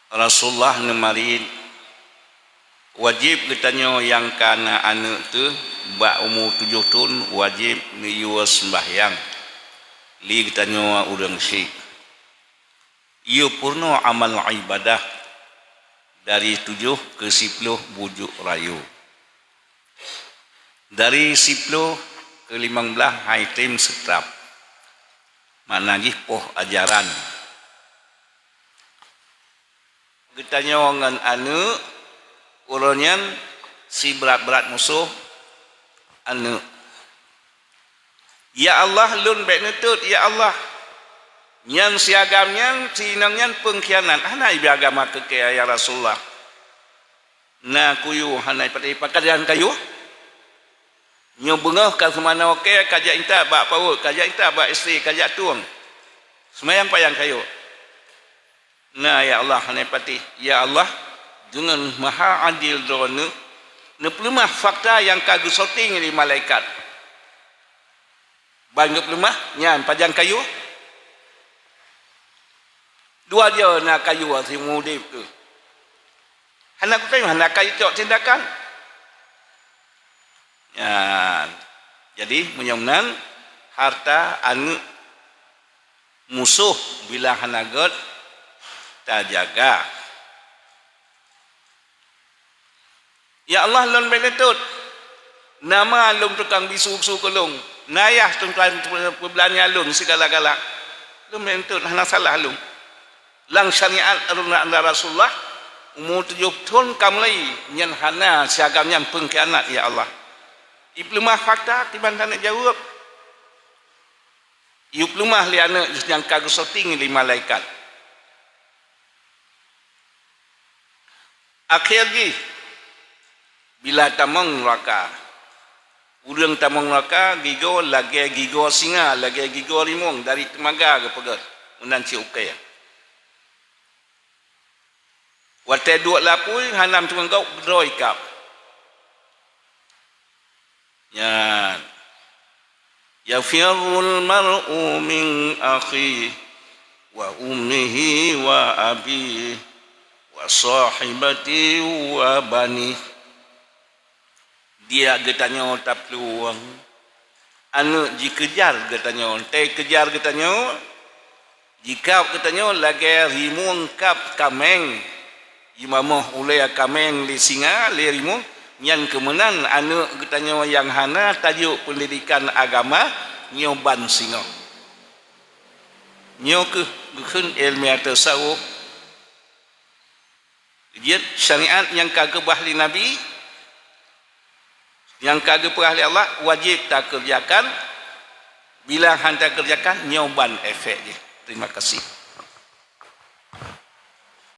Rasulullah nemarin wajib katanya yang kana anak tu ba umur 7 tahun wajib niu sembahyang li katanya urang syekh ieu purna amal ibadah dari 7 ke 10 bujuk rayu dari 10 ke 15 haitim setrap managih poh ajaran katanya ngan anu uronyan si berat-berat musuh anu ya Allah lun baik nutut ya Allah nyan siagam nyan sinang nyan pengkhianat hanai agama kekaya ya Rasulullah na kuyu hanai pada pakadian kayu nyo bengah ka semana okey kajak inta bak paut kajak inta bak isteri kajak tuang semayang payang kayu nah ya Allah hanai pati ya Allah dengan maha adil drone neplemah fakta yang kagu sorting di malaikat banyak lemah nyan pajang kayu dua dia nak kayu si mudip tu anak tu anak kayu cok tindakan ya jadi menyamnan harta anu musuh bila hanagot tak jaga ya Allah lon benetut nama lum tukang bisu-bisu kolong nayah tuan pelanya lum segala-gala lum benetut hana salah lum lang syariat anda Rasulullah umur 7 tahun kamlai nyan hana siagam nyan pengkhianat ya Allah iplemah fakta tiban tak nak jawab iplemah li anak yang kagu sorting li malaikat akhir lagi bila tamang neraka urang tamang neraka gigo lagi gigo singa lagi gigo rimong dari temaga ke pegat unan si ukay wate dua lapui hanam tukang kau beroi kap ya yafirul mar'u min akhi wa ummihi wa abi wa sahibati wa bani dia getanya tak peluang anu dikejar getanya te kejar getanya jika getanya lagi rimung kap kameng imamah ulai kameng li singa li rimung nyan kemenan anu getanya yang hana tajuk pendidikan agama nyoban singa nyok ke ilmiah tasawuf dia syariat yang kagak ahli nabi yang kagak ahli Allah wajib tak kerjakan bila hantar kerjakan nyoban efek dia. Terima kasih.